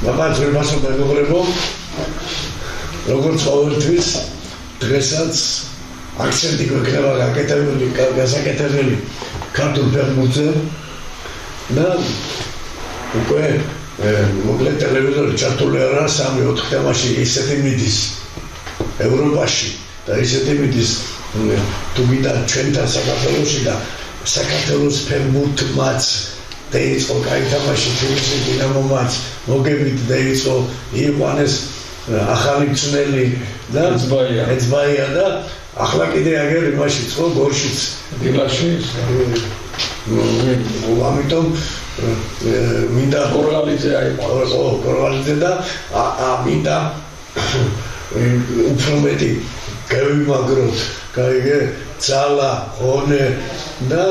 მაგაც რებასო მეგობრებო, როგორც ყოველთვის დღესაც აქცენტი გვექნება გასაკეთებელი ქართულ ფეხბურთზე და უკვე მოკლედ ტელევიზორი ჩართული არა 3-4 თამაში ისეთი მიდის ევროპაში და ისეთი მიდის თუ გინდა ჩვენთან საქართველოში და საქართველოს ფეხბურთმაც დაიწყო კაი თამაში თბილისის დინამომაც მოგებით დაიწყო იყვანეს ახალი მწვრთნელი და ეცბაია და ახლა კიდე აგერ იმაში წყო გორშიც დილაში ამიტომ მინდა კორღალიძე აიყვანო კორღალიძე და მინდა უფრო მეტი გავიმაგროთ გაიგე ძალა ღონე და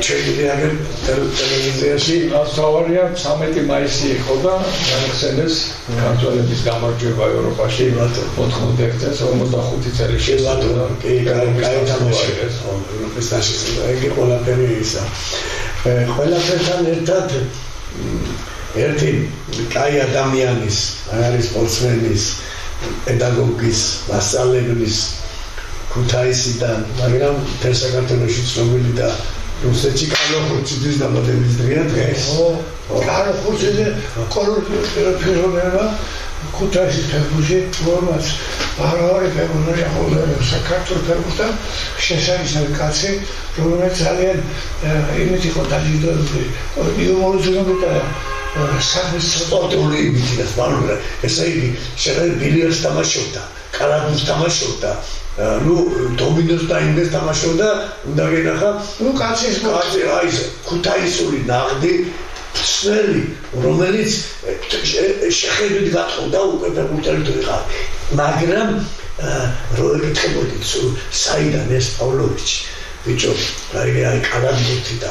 შეიძლება აგერ ტელევიზიაში ასავარია 13 მაისი იყო და განახსენეს ქართველების გამარჯვება ევროპაში 91 წელი შეძლო კი კაი თამაში ევროპის თასში იგი ყველაფერი ისა ყველაფერთან ერთად ერთი კაი ადამიანის არის სპორტსმენის პედაგოგის მასწავლებლის ქუთაისიდან მაგრამ საქართველოში ცნობილი და რუსეთში კარლოხურცის დაბადების დღეა დღეს კარლოხურცის კორუფცია ქუთაისის ფეხბურთში რომაც ბარავარი ფეხბურთი ახლა საქართველოს ფეხბურთთან შესაძლებელი კაცი რომელიც ძალიან იმით იყო დაჯილდოებული იუმორიზმით და სპორტული იმით და სპორტული ესე იგი შეიძლება ბილიარდს თამაშობდა კარატეს თამაშობდა დომინოს და ინდეს თამაშობდა უნდა გენახა კაცის აი ქუთაისური ნაღდი სველი რომელიც შეხედვით გათხოვდა უკვე ფეხბურთელი ვიყავ მაგრამ რო ეკითხებოდი საიდან ეს პავლოვიჩი ბიჭო აი კარატე და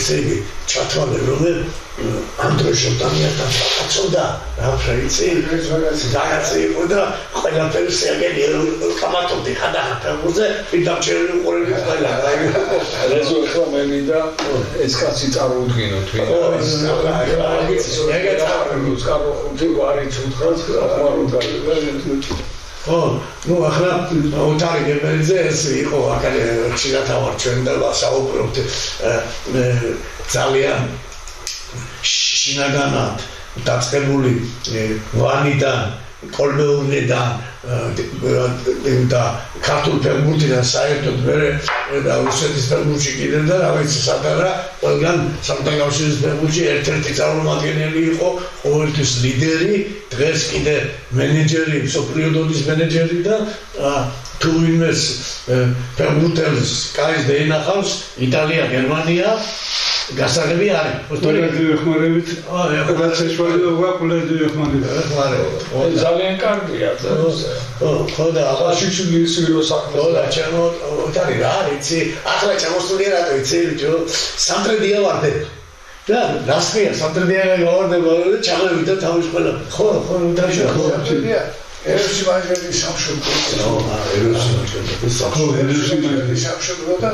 ესე იგი ჩათვალე რომ ანდროშოტანიათან აწოდა რა ფრეიცი რაღაცა იყო და ყველაფერი სერგეი კამატოვდი ხადახაფერზე პირდამჭერილი უყურებდი ყველა რეზო ხო მე მინდა ეს კაცი წარმოუდგინოთ ვინ არის ეგეც კაროხუნთი ვარიც უთხრას ახმაროდა ხო ნუ ახლა ოთარი გებელიძე ეს იყო აქ ხშირად ავარ ჩვენ და საუბრობთ ძალიან შინაგანად დაწყებული ვანიდან კოლმეურნედან და ქართულ ფეხბურთიდან საერთოდ მერე და რუსეთის ფეხბურთში კიდე და რა ვიცი სადარა ყველგან სამთაგავშის ფეხბურთში ერთ-ერთი წარმომადგენელი იყო ყოველთვის ლიდერი დღეს კიდე მენეჯერი მსოფლიო დონის მენეჯერი და თუ ვინმეს ფეხბურთელს კაის დაინახავს იტალია გერმანია გასაღები არის. ხმარებით. რაც შეშვალო ვაკულები ხმარებით. ძალიან კარგია. ხო და ახლა შიჩვილო საქმე. ხო და ჩემო ოთარი რა იცი? ახლა ჩამოსული რა იცი ბიჭო? სამტრედია ვარდე. და რასხია სამტრედია გავარდება და ჩაღები და თავის ყველა. ხო და ეროსი მაგარი სამშობლო. ეროსი მაგარი სამშობლო და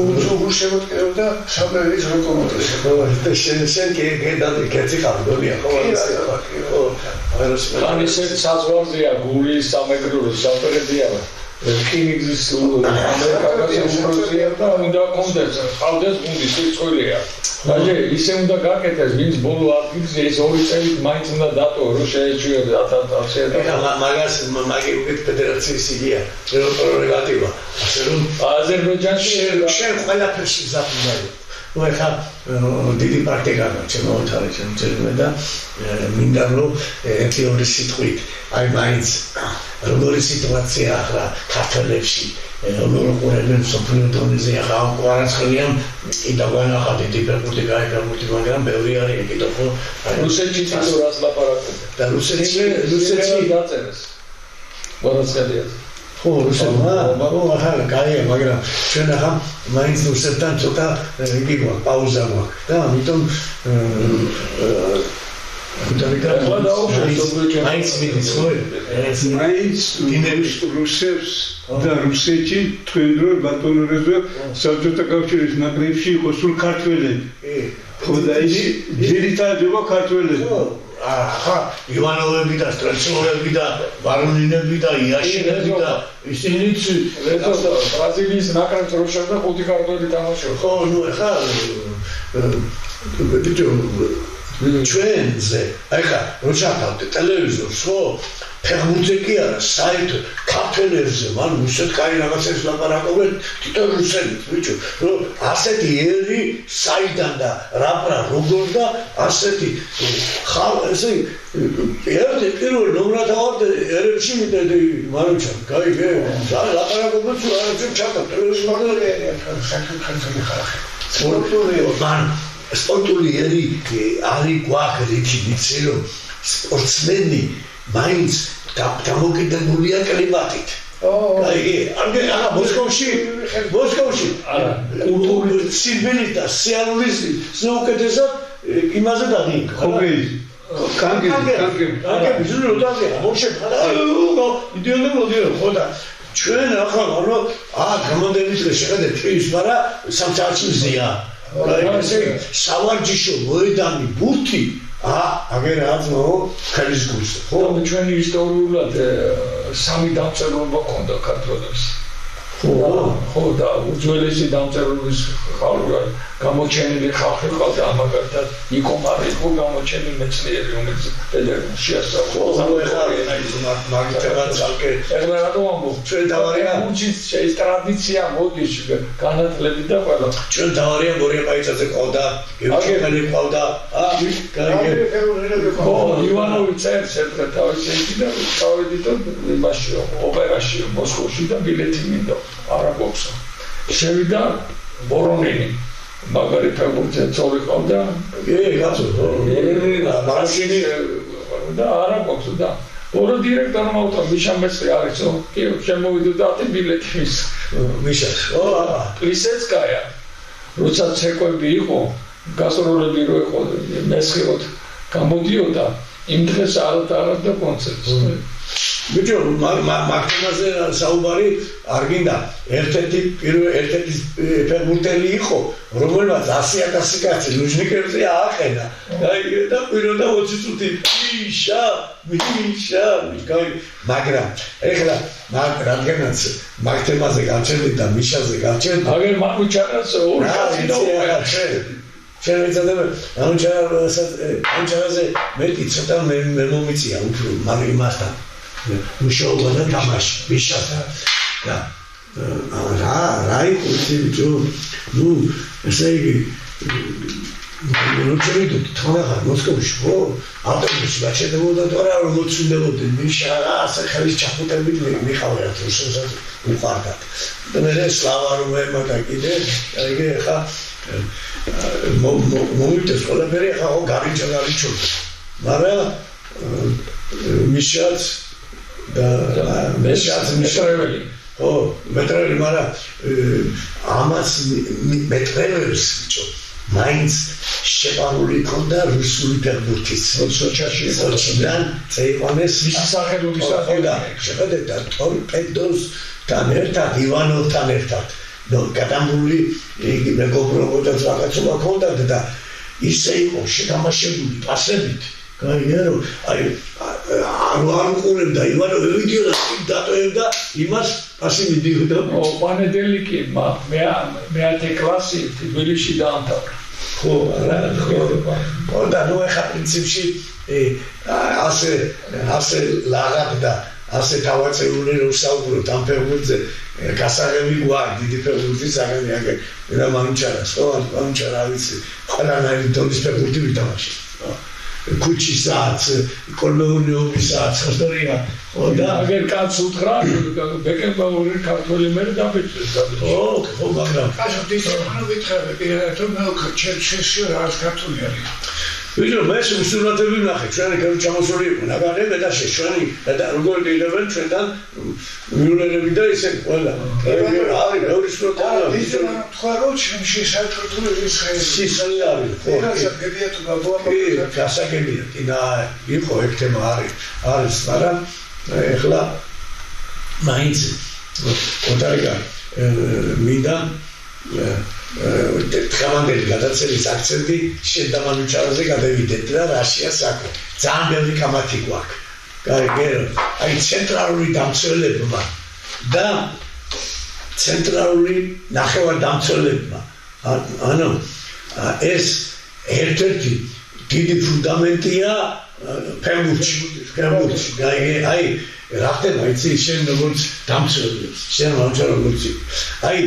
უძუ შემოწევდა სამერის რეკომენდაციას. და შენ კიდე კეთი ხარდონია ხო? ხო. ეროსი ამის საზღვარზეა გულის სამეგრელოს საფერებია. რკინიგზის ამერიკაში პროზია და უნდა კონდეს. ხავდეს გუნდი სიცხვილეა. დაჟე ისე უნდა გაკეთდეს ვინც ბოლო ადგილზე ეს 2 წელი მაინც უნდა დატოვო რომ შეეჩვიოს მაგას მაგი უკეთ ფედერაციის იდეა პრეროგატივა ასე რომ აზერბაიჯანში შენ ყველაფერში ზაფხულია ნუ ეხა დიდი პრაქტიკა ჩემო თავი ჩემ და მინდა რომ ერთი სიტყვით აი მაინც როგორი სიტუაცია ახლა ქართველებში როგორ ყურებენ სოფლიო დონეზე ახლა ყარაცხელიან კიდევ განახა დიდი ფეხბურთი გაიგებოდი მაგრამ ბევრი არის კიდევ ხო რუსეთში თვითონაც ლაპარაკობენ და რუსეთში დაწერეს ყარაცხელია ხო რუსეთმა ახლა გაიგე მაგრამ ჩვენ ახლა მაინც რუსეთთან ცოტა იგი გვაქვს პაუზა გვაქვს და ამიტომ მაინც მიდის ხო მაინც რუსებს და რუსეთში თქვენ რო ბატონურებზე საბჭოთა კავშირის ნაკრებში იყო სულ ქართველები და ის ძირითადად იყო ქართველები. ახლა ივანოვები და სტრელცოვები და ვარონინები და იაშინები და ისინიც ბრაზილიის ნაკრებს რო შევდა 5 ქართველი თამაშობდა. ხო, ნუ ახლა ჩვენზე, ახლა რო ჩავთავთ ტელევიზორს, ხო? ფეხბურთზე კი არა, საერთოდ ქართველებზე, მან უსეთ კაი რაღაცებს ლაპარაკობენ თვითონ რუსებით, ბიჭო, რომ ასეთი ერი საიდან და რა როგორ და ასეთი ესე ერთი პირველ ნომრად ავარდ ერებში მიდედი მარუჩა, გაიგე? ლაპარაკობენ თუ არაცებ ჩატა ტელევიზორზე საქართველოს ხალხი. სპორტული ერი არის გვაქვს რითი ვიცი რომ სპორტსმენი მაინც დამოკიდებულია კლიმატით. გაიგე? არა მოსკოვში სიბილის და სიარულის ზოგადად იმაზე დაგიქ. ოკეი. კანკები. ზუსტად დაგე. იდეოლოგია ხო და ჩვენ ახლა რომ გამოდების შეხედეთ ის მაგრამ სამწაარში მზია. გაიგე? სავარჯიშო მოედანი ბურთი აგერ აზმო ქალის გულს ხო ჩვენი ისტორიულად სამი დამწერლობა ქონდა ქართველებს ხო და უძველესი დამწერლობის გამოჩენილი ხალხი ყავდა მაგალითად იკომარი იყო გამოჩენილი მეცნიერი რომელიც პედაგოგიაში ასწავლა მაგითაც ალკე ეხლა რატომ ამბობ ჩვენ დავარია უჩის ეს ტრადიცია მოდის განათლებით და ყველა ჩვენ დავარია მორია პაიცაძე ყავდა გევჩელი ყავდა გაიგე ხო ივანოვი წერს ერთ თავისი და წავედით იმაში ოპერაში მოსკოვში და ბილეთი მინდა არა გვაქვს შევიდა ბორონინი მაგარი ფეხბურთზე წოვი ყავდა კაცო მაშინი და არა გვაქვს და ორი დირექტორმა ავტო მიშამეცი არისო კი შემოვიდა და ბილეთი მიშას პლისეცკაია როცა ცეკვები იყო გასტროლები რო იყო მესხიოთ გამოდიოდა იმ დღეს არადა კონცერტს ბიჭო მაგთანაზე საუბარი არ გინდა ერთ-ერთი ფეხბურთელი იყო რომელმაც 100,000 კაცი ლუჟნიკებზე ააყენა და პიროდა 20 წუთი მიშა მაგრამ ეხლა რადგანაც მაგთემაზე გავჩერდით და მიშაზე გავჩერდით აგერ მაგუჩარას ორი კაცი ჩვენ ვიცადები ამჩარაზე მეტი ცოტა მე მომიწია უფრო მაგრამ იმასთან მუშაობა და თამაში მიშათა და რა იყო ისე ნუ ესე იგი როჩერიდო თამახარ მოსკოვში ხო ავტობუსი გაჩერდებოდა და რა რომ მოცუნდებოდნენ მიშა ასე ხელის ჩაფუტებით მიყავდათ რუსეთს უყარდათ და მე სლავა რომერმა და კიდე აიგე ხა მომიტეს ყველაფერი ხა გარიჩო მაგრამ მიშაც და მეტრეველი ხო მეტრეველი მაგრამ ამას მეტრეველს ბიჭო მაინც შეპარული ქონდა რუსული ფეხბურთის სოჩიდან წეიყვანეს მისი სახელობის და შეხედეთ და ტორპედოსთან ერთად ივანოვთან ერთად გადამული მეგობრობოდა რაღაცა ქონდა და ისე იყო შეთამაშებული პასებით გაიგერო აი არ უყურებდა ივანოვი ვიდეო დატოვებდა იმას პასი მიდიოდა პანედელიკი მე-10 კლასი თბილისში დაამთავრა ხო და ნუ ახლა პრინციპში ასე ლაღაბდა ასე თავაწეული რომ საუბრობთ ამ ფეხბურთზე გასაღები გვაქვს დიდი ფეხბურთის აღება და მანჩარას ხო მანჩარა ვიცი ყველანაირი დონის ფეხბურთი ვითამაშე ქუჩისაც, კოლმეურნეობისაც, ხოსტორია, და აგერ კაც უთხრა, ბეკენბაური ქართველი მე დაბეჭდეს. ხო, მაგრამ კაცო დისციპლინა ვითხრები, რომ ჩერჩეში არის ქართული არის. ვიდრე მე სურათები ვნახე, ჩვენი კერძო ჩამოსული იყო, ნაგარები და შეშვენი და როგორ დილებენ ჩვენთან მიულერები და ისე ყველა. არის ბევრი სურათი. ის თქვა რომ ჩვენში საქართველოს ის სისხლი არის. ხო, გასაგებია თუ გაბოა. გასაგებია, და იყო ეგ თემა არის, მაგრამ ეხლა მაინც კონტრაკტი მინდა დღევანდელი გადაცემის აქცენტი შენ და მანუჩარაზე გადავიდეთ და რაშია საქმე. ძალიან ბევრი კამათი გვაქვს. გაიგერო? აი ცენტრალური დამცველებმა და ცენტრალური ნახევარდამცველებმა ანუ ეს ერთ-ერთი დიდი ფუნდამენტია ფეხბურთში. აი რა ხდება იცი შენ როგორც დამცველი, შენ როგორც აი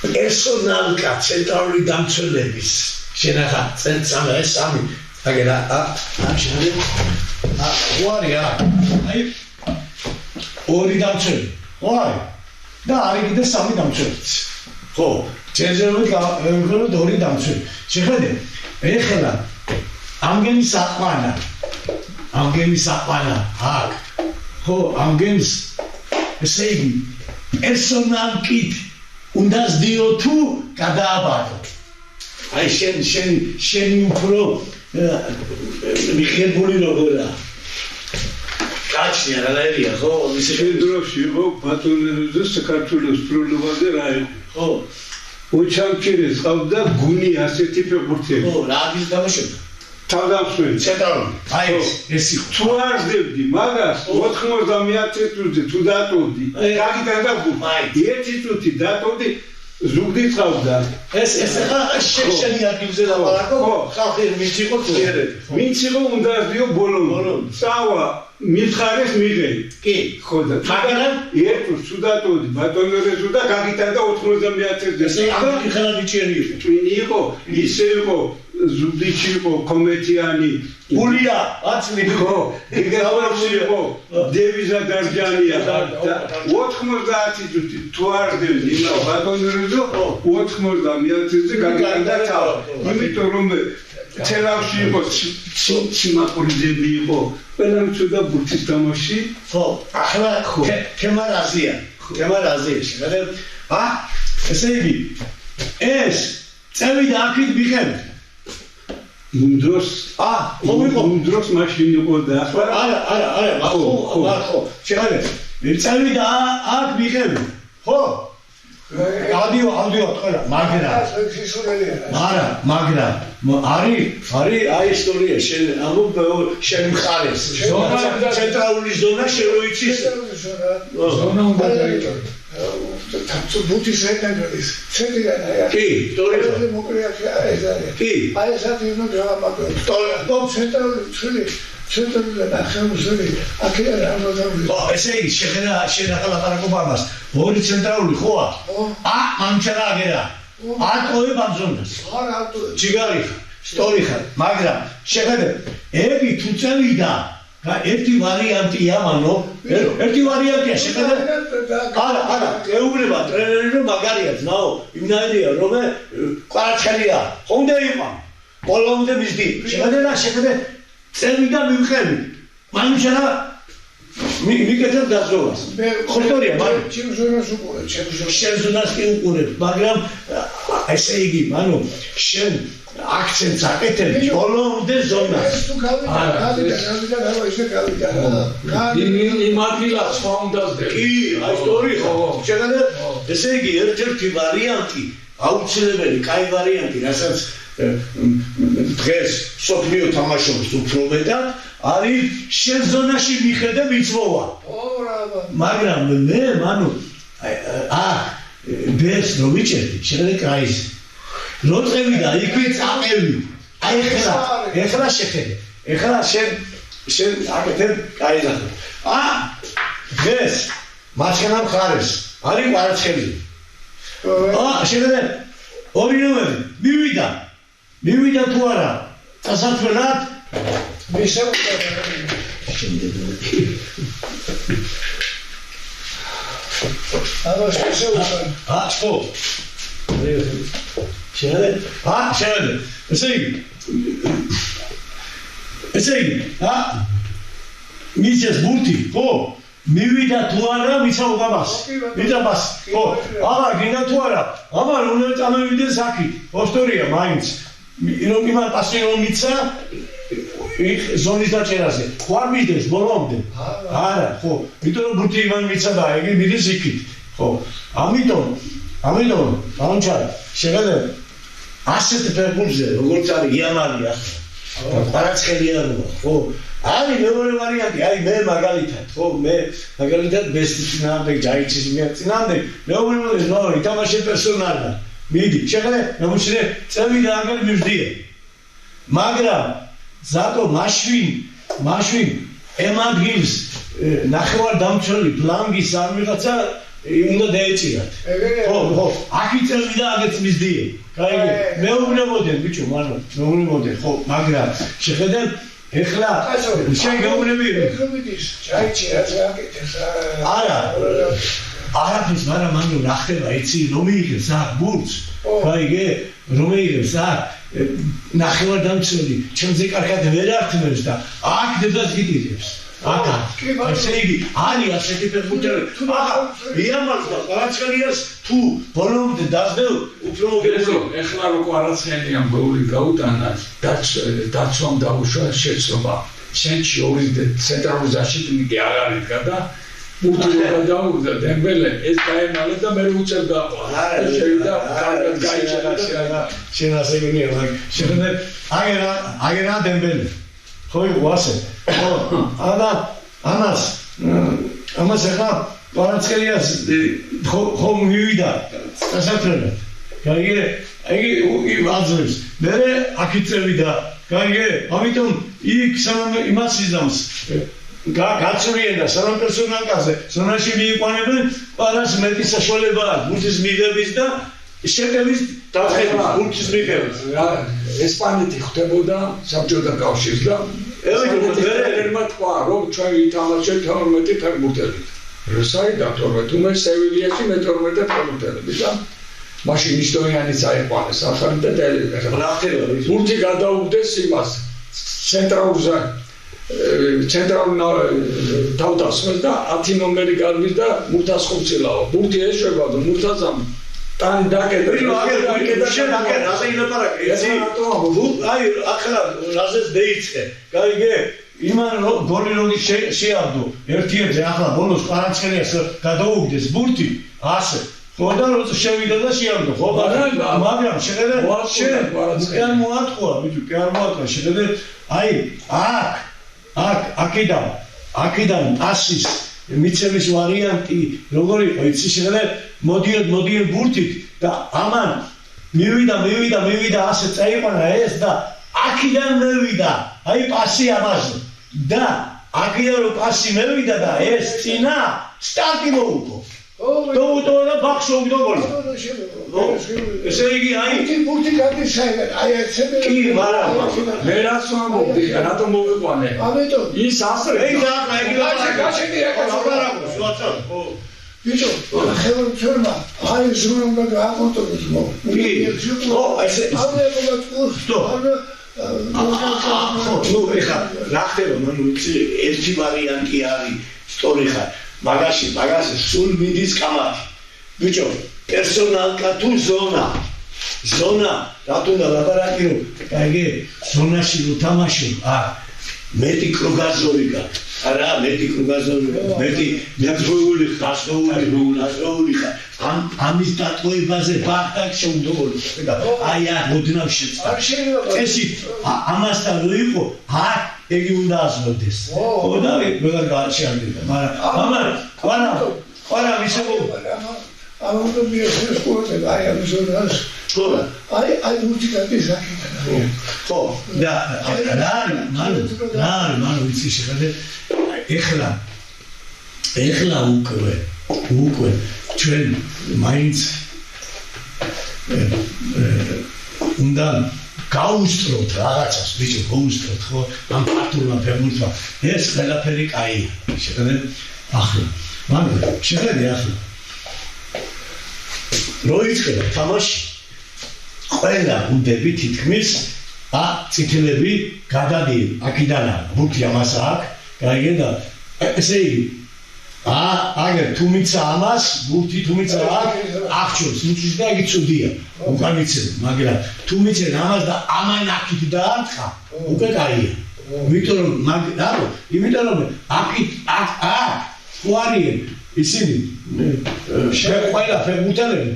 პერსონალკა ცენტრალური დამცველების შენახა სამი აგერა აშენე ვარია აი ორი დამცველი ვარი და არის კიდე სამი დამცველი ხო ჯერჯერობით ორი დამცველი შეხედე ეხლა ამგენი საყვანა აქ ხო ამგენს ესე იგი პერსონალკით უნდა ზდიო თუ გადააბადო აი შენი უფრო მიხებული როგორა გაჩნია რალერია ხო ისე დროში იყო ბატონერზე საქართველოს პრობლემაზე რა იყო ხო ოჩამჭირეს ყავდა გუნი ასეთი ფეხბურთელი ხო რა არის დამაშოთა თავდამსვენი ცენტრალური აი ეს იყო თუ არ ზდებდი მაგას 90 წუთი თუ დატოვდი გაგიტანდა გუნი ერთი წუთი დატოვდი ზუგდი წავდა ეს ახლა შენი ადგილზე დავარაკო ხალხი მიჩიყო წერეთ მიჩიყო უნდა ზდიო ბოლომდე წავა მითხარეს მიღე კი ხო და მაგრამ ერთ თუ დატოვდი ბატონერეზო და გაგიტანდა 90 ესე იგი ხლა მიჩიერი იყო twini იყო ისე იყო ზუგდიში იყო კომეთიანი გულია აცლი ხო იგავებში იყო დევიზა დარჯანია და 90 წუთი თუ არ დევდი იმა ბატონერეზო 90 გაგიტანდა თავი იმიტომ რომ თელავში იყო სიმაყურიძეები იყო ყველამ ცუდა ბურთის თამაში ხო ახლა თემა რაზია შეხედე ესე იგი ეს წევიდა აქეთ მიხევი მუნდროს მუნდროს მაშინ იყო და არა ხო შეხედე წევიდა აქ მიხევი ხო გადიო ყველა მაგრამ არის აი ისტორია შენ ამბობ შენ მხარეს ცენტრალური ზონა შეოიცის ზონა უნდა დაიჭირო ბუთის ეკანერის ცენტრია კი ისტორია კი აი ესეთი უნდა გავამაყო ცენტრალური ცენტრალური ნახევარზევი აქედან ამოდავი ესე იგი შენ ახალ ამას ორი ცენტრალური ხოა მანჩარა აგერა ატოებ ამზონდას არა ატოებ ჯიგარი სტორიხა მაგრამ შეხედე ები თუ წევიდა ერთი ვარიანტია მანო ერთი ვარიანტია შეხედე არა ეუბნება ტრენერი რომ მაგარია ძმაო იმნაირია რომ კვარცხელია ხონდე იყო ბოლომდე მისდი შეხედე წევიდა მივხები მანჩარა მიკეთებ დაზრობას ხოსტორია მაგრამ ჩემზონას უყურებ შენზონას კი უყურებ მაგრამ ესე იგი მანო შენ აქცენტს აკეთებ ბოლომდე ზონას თუ გავიდა ისე გავიდა იმ ადგილას სხვა უნდა ზდები კი აი ისტორია შეხედე ესე იგი ერთ-ერთი ვარიანტი აუცილებელი კაი ვარიანტი რასაც დღეს სოფლიო თამაშობს უფრო მეტად არის შენ ზონაში მიხედე მიწვოვა მაგრამ მე მანუ ბეს რო ვიჭერდი შეხედე კაის რო წევიდა იქვე წაყევი აი ეხლა შეხედე ეხლა შენ აკეთებ კაიზა დღეს მარცხენა მხარეს არის კვარცხელი შეხედე ორი ნომერი მივიდა თუ არა დასაწყვილად მისევდა ხო შეხედე ესე იგი მისეს ბურთი ხო მივიდა თუ არა მიცა უგამას ხო აღარ გინდა თუ არა აღარ უნდა წამოვიდეს აქით ოსტორია მაინც რომ იმან პასი რომ მიცა ზონის დაჭერაზე ხო არ მისდეს ბოლომდე არა ხო იმიტომ რომ ბურთი იმან მიცა და იგი მიდის იქით ხო ამიტომ ამიტომ ბანჩარ შეხედე ასეთ ფეხბურთზე როგორც არის იამალი ახლა კვარაცხელიანობა ხო არის მეორე ვარიანტი აი მე მაგალითად ხო მე მაგალითად ბესტინამდე ჯაიჩის მეწინამდე მეორე ნო ითამაშე პერსონალად მიდი შეხედე ნამუშრე წევიდა აგერ მივდია მაგრამ ზატო მაშინ ემადგილს ნახევარდამცველი ფლანგის არ ვიღაცა უნდა დაეჭირათ ხო აქ წევიდა აგერც მისდია კაი მეუბნებოდნენ ბიჭო მაგრამ მეუბნებოდნენ ხო მაგრამ შეხედე ეხლა შენ გეუბნები ჯაიჩი რაც აკეთებს არაფერს მაგრამ მანდ რა ხდება იცი რომ მიიღებს აქ ბურთს კაიგე რომ მიიღებს აქ ნახევარდამცველი ჩემზე კარგად ვერ ართმევს და აქ დედას გიტირებს აკა ესე იგი არის ასეთი ფეხბურთელი ახლა იამალს და კვარაცხელიას თუ ბოლომდე დაძდევ უფრო მოგეძლო ეხლა რო კვარაცხელიამ გოული გაუტანა დაცვამ დაუშვა შეცდომა შენში ორი ცენტრალური защитники არ არისგა და ბურთი გადაუგდა დემბელე ეს გაემალე და მე უწევ გაყვა შევიდა კარგად გაიჭერა შენ ასე გინია მაგ შეხედე აგერა დემბელე ხო ვასე ხო ამას ახლა კვარაცხელიას ხო მივიდა სასაფრებლად გაიგე იგი აძლევს მე აქ წევიდა გაიგე ამიტომ იქ იმას იზამს გაცურიან და სანამ პერსონალზე ზონაში მიიყვანებენ ყველას მეტი საშუალება აქვს ბურთის მიღების და შეტევის დაწყების ბურთის მიღების ესპანეთი ხდებოდა საბჭოთა კავშირს და ერმა თქვა რომ ჩვენ ვითამაშეთ 12 ფეხბურთელით რუსაიდან 12 თუმცა სევილიაში მე 12 ფეხბურთელები და მაშინ ისტორიანიც აიყვანეს ახალი და ბურთი გადაუგდეს იმას ცენტრალურ თავდასხმას და 10 ნომერი გარბის და მურთას ხუმცილაო ბურთი ეშვება და მურთაზამ ტანი დაკეტრი შენ აკერ ასე ილაპარაკე აი ახლა რაზეც დეიწყე გაიგე იმან გოლი როდი შეავდო ერთ-ერთზე ახლა ბოლოს კვარაცხელიას გადაუგდეს ბურთი ასე ხო და როცა შევიდა და შეავდო ხო მაგრამ შეხედე შენ კი არ მოატყუა ბიჭო კი არ მოატყუა შეხედე აი აქედან პასის მიცემის ვარიანტი როგორ იყო იცი შეხედე მოდიოდ ბურთით და ამან მივიდა ასე წაიყვანა ეს და აქედან მევიდა აი პასი ამაზე და აქედან რომ პასი მევიდა და ეს წინა სტარტი მოუგო და ბახშოვდა გოლი ესე იგი აი ბურთი გადის საერთოდ აი ეცები კი მაგრამ მე რას ვამბობდი რატომ მოვიყვანე ამიტომ ის ასე გაჩენდი აკაცო ხო ბიჭო ხელმძღვანელმა აი ზრუნვა უნდა გააკონტროლოს ხო ესე ნუ ეხა რა ხდება მანუ ერთი ვარიანტი არის სწორი ხარ მაგაში სულ მიდის კამათი ბიჭო პერსონალკა თუ ზონა რატომ ლაპარაკი რომ კაიგე ზონაში უთამაშო მეტი კრუგაზოვიკა არა მეტი კრუგაზოვიკა მეტი ნაცროული ხა ამის დატოვებაზე ბახტაკ შეუდოვოლო აი მოდნავ შეწყდა წესი ამასთან რო იყო ეგი უნდა ასვოდეს ხო და ვეღარ გაჩერდება მაგრამ ყვარა მისებო ამიტომ მიეცეს ყურადღება აი ამ ზონას სკოლა აი ბურთი გადის აქედან ხო და რა მანუ ვიცი შეხედე ეხლა უკვე ჩვენ მაინც უნდა გაუსწროთ რაღაცას ბიჭო გაუსწროთ ხო ამ პარტულმა ფეხბურთმა ეს ყველაფერი კაია შეხედე ახლა მაგრამ შეხედე ახლა რო იწყება თამაში ყველა გუნდები თითქმის წითლები გადადიან აქედან ბურთი ამას აქვს გაიგე და ესე იგი აგერ თუმცა ამას ბურთი თუმცა აღჩევს იმის და იგი ცუდია უკან იცი მაგრამ თუმცა ამას და ამან აქით დაარტყა უკვე კაია იმიტომ რომ აქ ხო არიან ისინი ყველა ფეხბურთელები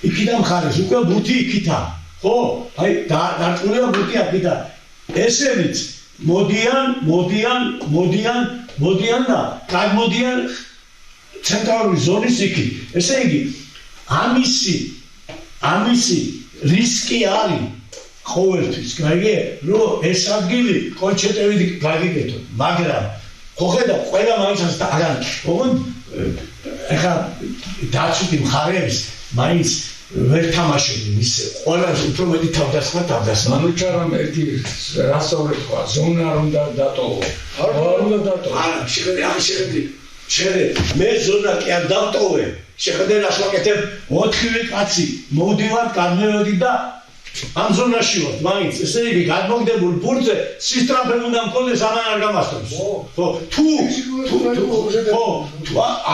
იქიდან მხარეს, უკვე ბურთი იქითა. ხო? აი დარწმუნება ბურთი აქითა. ესენიც მოდიან და გადმოდიან ცენტრალური ზონის იქით. ესე იგი, ამისი რისკი არის ყოველთვის, გაიგე, რომ ეს ადგილი კონჩეტებით გაგიკეთო, მაგრამ ხო ხედავ, ყველა მაინც აგან, ოღონდ ეხლა დაცვითი მხარეების მაინც ვერ თამაშობენ ისე, ყველას უფრო მეტი თავდასხმა. მანუჩარამ ერთი რასწავლეთ ხო, ზონა არ უნდა დატოვო. არ უნდა დატოვო. არა, შეხედე, მე ზონა კი არ დავტოვე. შეხედე რა შევაკეთებ, 4-ვე კაცი მოვდივართ, გადმევედი და ამ ზონაში ვართ, მაინც, ესე იგი, გადმოგდებულ ბურთზე სისტრაფე უნდა მქონდეს, ამან არ გამასწრებს. ხო, თუ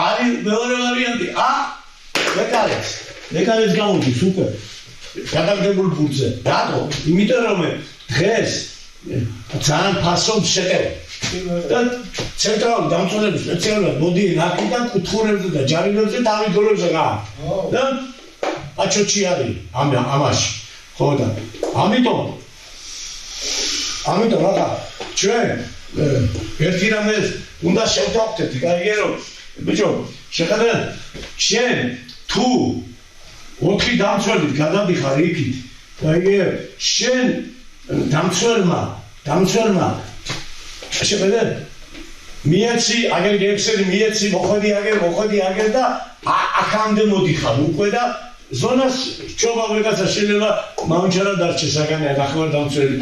არის მეორე ვარიანტი, ლეკარებს გამოდის უკვე გადამდებულ ბურთზე. რატო? იმიტომ რომ დღეს ძალიან ფასობს შეტევა. და ცენტრალური დამცველები სპეციალურად მოდიან აქედან კუთხურებზე და ჯარიმებზე თავიდორებზე გააქვთ. და აჩოჩი არის ამაში. ხო და ამიტომ ახლა ჩვენ ერთი რამე უნდა შევთავაზეთ, გაიგე რომ ბიჭო, შეხედე, შენ თუ 4 დამცველით გადადიხარ იქით, გაიგე, შენ დამცველმა შეხედე, მიეცი, აგერ გექსელი მიეცი, მოხვედი აგერ და აქამდე მოდიხარ უკვე და ზონას ჩობა ვეგაცა შეიძლება მაუნჩარა დარჩეს საგანი ახლა დამცველი.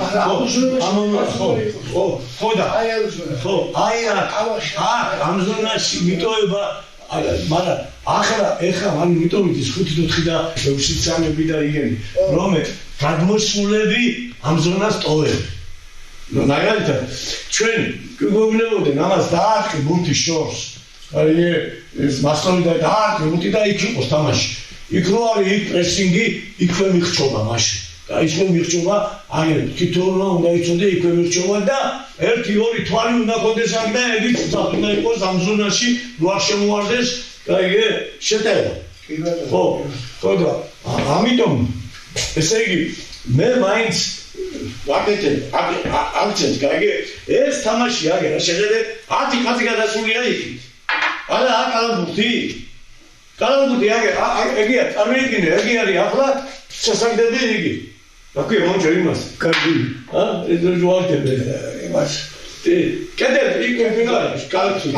ხო და აი ამ ზონაში მიტოვება მაგრამ ახლა მან მიტოვიდეს 5-4 და 6-3 და იგენი რომ გადმოსულები ამ ზონას ტოვებენ. მაგალითად ჩვენ გვიგონებოდნენ ამას დაარტყი ბურთის შორს. აი ეს მასწავლი დაარტყი ბურთი და იქ იყოს თამაში. იქ რო არის იქ პრესინგი, იქვე მიხჩობა მაშინ. და ისე მიხჩობა, აი თითოეულმა უნდა იცოდე იქვე მიხჩობა და 1-2 თვალი უნდა ქონდეს აქ და ეგით უნდა იყოს ამ ზონაში, რო არ შემოარდეს, გაიგე, შეტევა. ხო და ამიტომ ესე იგი მე მაინც ვაკეთებ აქცენტს, გაიგე, ეს თამაში აგერა შეხედე 10 კაცი გადასულია იქით. არა აკალბურთი კალბურთი ეგია წარმოიდგინე, ეგი არის ახლა სასაგდები იგი. აკი მომჭერ იმას. კარგი. ეს ჯოალტები იმას. კედელ იქ ვინარის კალათში.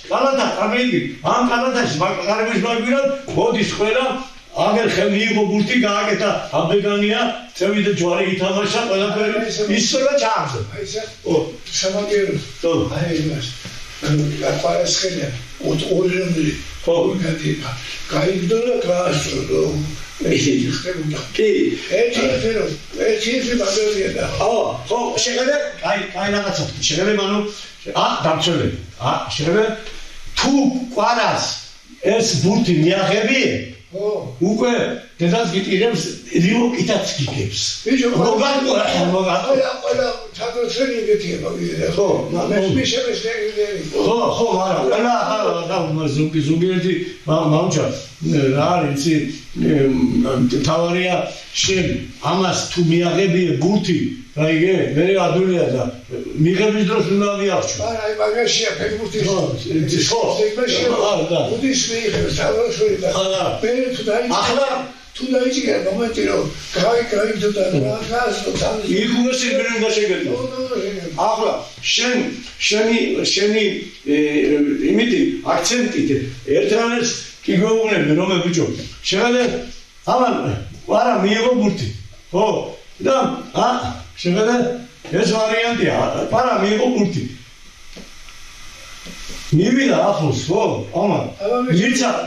კალათა წარმოიდგინე. ამ კალათაში კარგის მაგვირად მოდის ყველა აგერ ხელი იყო ბურთი გააკეთა აბეგანია, წევიდა ჯვარი ითამაშა ყველაფერი ისრა ჩამზე. აი ეს სამაგერო. აი იმას. აკვალეს ხელია. ორი ხო გადიება. გაიგდო და გაასწრო. კი, ერთი მაგალითია და. ხო, შეხედე, აი რაღაცა. შეხედე მანუ, დამცველები. შეხედე, თუ ყვარას ეს ბურთი მიაღებიე, უკვე დედას გიტირებს, რივო კითაც გიგებს. მოგატყუა. ყველა თადროცელი გეტიება ვიდე. ხო, მისმიშებს ნეგდერი. ხო, მაგრამ ყველა ზუგირდი მაუნჩა რა არის იცი თავარია შენ ამას თუ მიაღებიე ბურთი გაიგე მე ადულია და მიღების დროს უნდა მიაღჩო არა აი მაგაშია ფეხბურთი ხო ბურთის მიიღებს თავარშვილი და მე თუ დაიჭირე მომენტი რომ გაიგდო და რაღაცა თან იქ შეგრენ და შეგერდო ახლა შენი იმითი აქცენტით ერთმანეთს კი გვეუბნები რომ ბიჭო შეხედე ამან არა მიიღო ბურთი ხო და შეხედე ეს ვარიანტია არა მიიღო ბურთი მივიდა ახლოს ხო ამან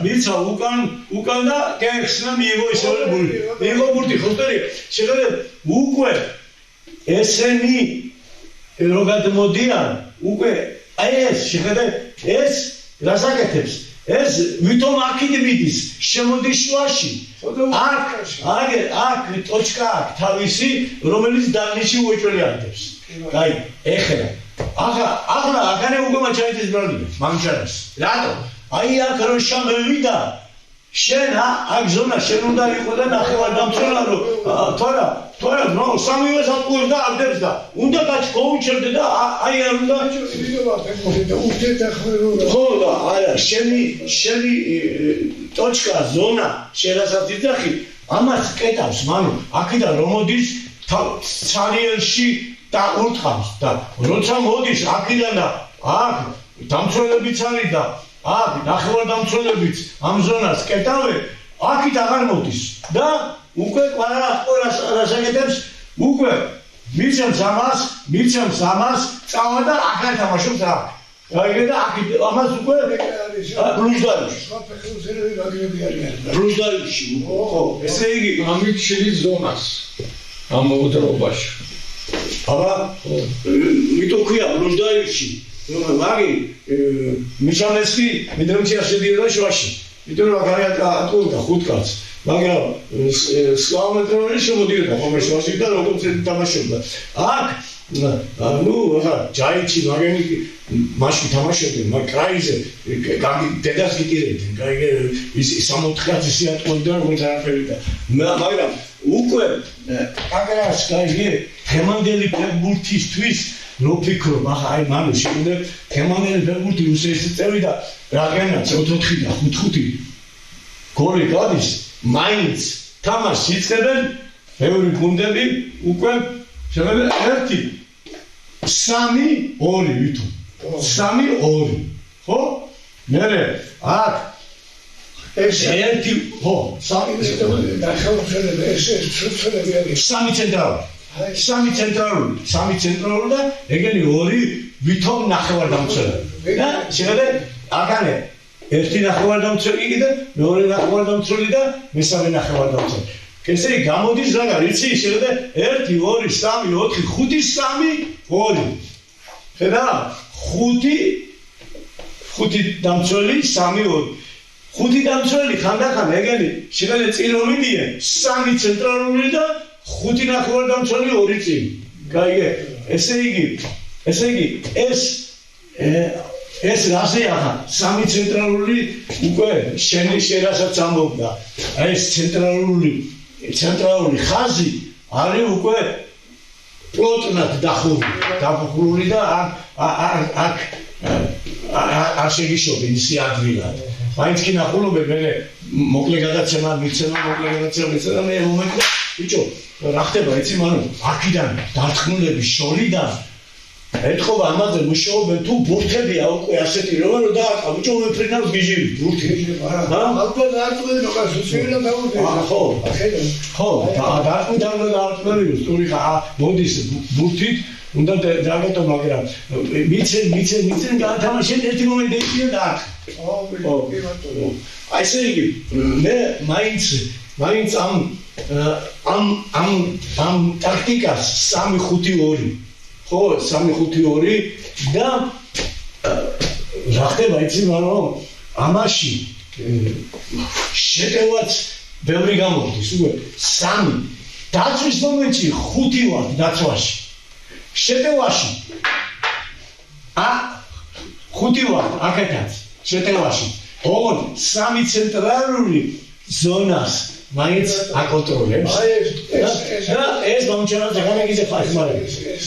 მიცა უკან და გეხსნა მიიღო ისევე ბურთი მიიღო ბურთი ხო შეხედე უკვე ესენი რო გადმოდიან უკვე აი ეს შეხედე ეს რასაკეთებს ეს ვითომ აქ მიდის შემოდის შუაში აქ ტოჩკა აქვს თავისი რომელიც დაღლიში უეჭველიადებს აი ეხლა ახლა აქ უკვე მაჩაიძეს ბრალდებს მამჩარებს რატო აი აქ რო შამევიდა შენ აქ ზონა შენ უნდა იყო და ნახევარდამცველა რომ თორა ნო სამივე საკუთრებს და აბდებს და უნდა გაჩქოუჩერდე და აი არ უნდა ხო და არა შენი ტოჩკა ზონა შენასაც იძახი ამას კეთავს მანუ აქედან რომ მოდის ცარიელში და ურთხავს და როცა მოდის აქედან და აქ დამცველებიც არის და აქ ნახევარდამცველებიც ამ ზონას კეტავენ აქით აღარ მოდის და უკვე ყველას რასაკეთებს უკვე მიცემს ამას წავა და აქ ათამაშობს აქ გაიგე და აქ ამას უკვე ბლუზდარში ხო ესე იგი ამით შედის ზონას ამ მოძრაობაში აბა მითო ქვია ბლუზდარში მაგი მიშამესკი მიდრომჩია შედიოდა შუაში იმიტომ რომ აგარია ატყუდა ხუთკაც მაგრამ სლავმეტრონი შემოდიოდა ხომეშოში და როგორც თამაშობდა აქ ნუ ახლა ჯაიჩი მაგენი მაშინ თამაშობდნენ მაგ კრაიზე დედას გიტირებდნენ გაიგე ის 64 სიატყუდა როგორც არაფერი და მაგრამ უკვე აგრას გაიგე თემანდელი ფეხბურთისთვის რო ფიქრობ ახლა აი მანუ შევიდე თემანდელი ფეხბურთი რუსეთის წევიდა რაგენა 4-4 და 5-5 გოლი გადის მაინც თამაშს იწყებენ ბევრი გუნდები უკვე შეიძლება 1-3-2 ვითომ 3-2 ხო მერე აქ ეს ერთი ხო სამი ცენტრალური და ეგენი 2 ვითომ ნახევარდამცველი და შეიძლება აგანე ერთი ნახევარდამცველი კიდე მეორე ნახევარდამცველი და მესამე ნახევარდამცველი ესე იგი გამოდის რაღა იცი შეიძლება 1 2 3 4 5 3 2 ხედა 5 დამცველი 3 2 5 დამცველი ხანდახან ეგენი შეიძლება წინ რომ მიდიან 3 ცენტრალური და 5 ნახევარდამცველი 2 წინ გაიგე ესე იგი ეს რაზე ახლა 3 ცენტრალური უკვე შენასაც ამბობდა აი ეს ცენტრალური ხაზი არის უკვე პლოტნად დაფუხრული და აქ არ შეგიშობენ ისე ადვილად მაინც კი ნახულობენ მე მოკლე გადაცემა მიცემა მე მომენტი ბიჭო რა ხდება იცი მანუ აქიდან დარწმუნების შორიდან ეთქობა ამაზე მუშაობენ თუ ბურთებია უკვე ასეთი რომ დააყა ბიჭო მეფრინავს გიჟივი ბურთი ალბათ დაარტყმენ როგორ შეიძლება დავუდგე ხო დაარტყმენ სტური მოდის ბურთით უნდა დაგეტო მაგრამ მიცენ გაათამაშენ ერთი მომენტი ისე დააყა აი ესე იგი მე მაინც ამ ტაქტიკას 3-5-2 ხო 3-5-2 და რა ხდება იცი მაგრამ ამაში შეტევაც ბევრი გამოდის უკვე 3 დაცვის მომენტში 5 ვარ დაცვაში შეტევაში 5 ვარ აქეთაც შეტევაში ოღონდ 3 ცენტრალური ზონას მაინც აკონტროლებს ეს მომჩენა ზაგანეგიზე ფასმარებს ეს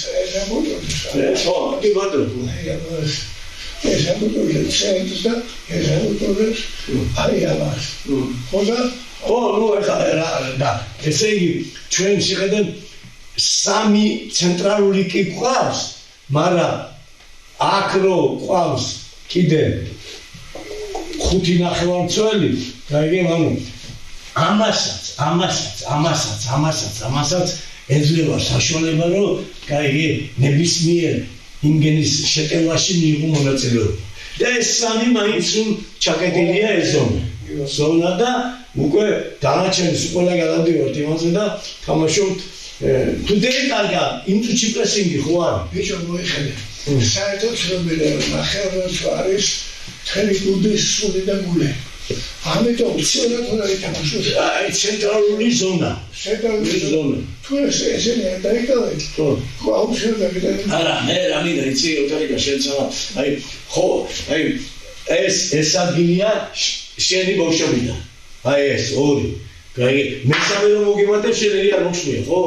აი ამას ხო ნუ და ესე იგი ჩვენ შეხედენ 3 ცენტრალური კი ყავს მაგრამ აქ რო ყავს კიდე 5 ნახევარმცველი გაიგე ანუ ამასაც ეძლევა საშუალება რომ გაიგე ნებისმიერ იმგენის შეტევაში მიიღო მონაწილეობა და ეს 3 მაინც ჩაკეტილია ეს ზონა და უკვე დანარჩენის ყველა გადავდივართ იმაზე და თამაშობთ თუ დეიტარგა იმ წუთში პრესინგი ხო არის ბიჭო მოიხედე საერთოდ ცნობილია ნახევარდამცველი არის თქვენი გუნდის სული და გულე ამიტომ ცოტა თორე ითამაშოს აი ცენტრალური ზონა თუ ესენი არ დაიკავეთ ხო აუცილებლად არა მე რა მინდა იცი ოთარიკა შეცალა აი ხო აი ეს ადგილია შენი ბავშვობიდან აი ეს ორი. მესამე რომ მოგიმატებ შეიძლება არ მოხსნია, ხო?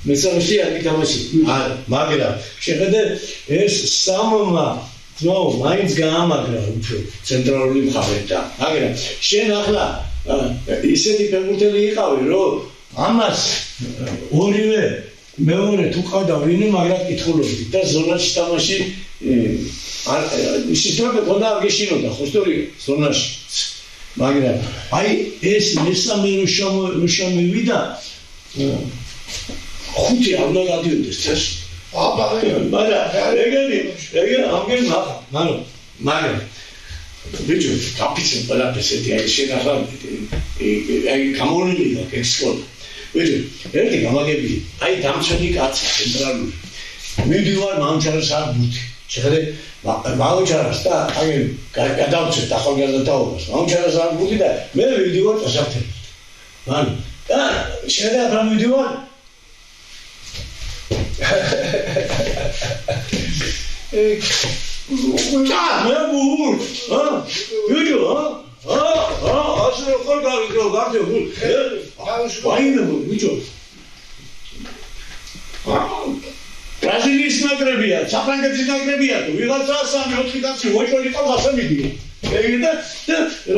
მესამეში არ გითამაში. მაგრამ შეხედე ეს სამმა ნო, მაინც გაამაგრა უფრო ცენტრალური მხარე და მაგრამ შენ ახლა ისეთი ფეხბურთელი იყავი, რომ ამას ორივე მეორე თუ ყავდა ვინმე, მაგრამ კითხულობდი და ზონაში თამაში სიტუაცია ხოდა არ გეშინოდა, ხო სწორია, ზონაში. მაგრამ აი ეს მესამე რო შემოვიდა, ხუთი არ უნდა გადიოდეს წესში. მაგრამ ეგენი მაგრამ ბიჭო, კაპიცენ ყველაფერსეთი აი შენ ახლა აი გამორილი და ექსკოლა. ბიჭო, ერთი გამაგები, აი დამცველი კაცი ცენტრალური. მივდივარ მანჩარას არ ბურთი. შეხედე მანჩარას და აი გადავწევ ახალგაზრდაობას. მანჩარას არ ბურთი და მე მივდივარ წასაფრთხილად. მან და შეხედე ახლა მივდივარ მე ბურთ, ბიჭო, ასე ხარ გარდე ვაიმე ბიჭო. ბრაზილიის ნაკრებია, საფრანგეთის ნაკრებია თუ ვიღაცა 3-4 კაცი მოჭრილი ყავს ასე მიდია. ეგ და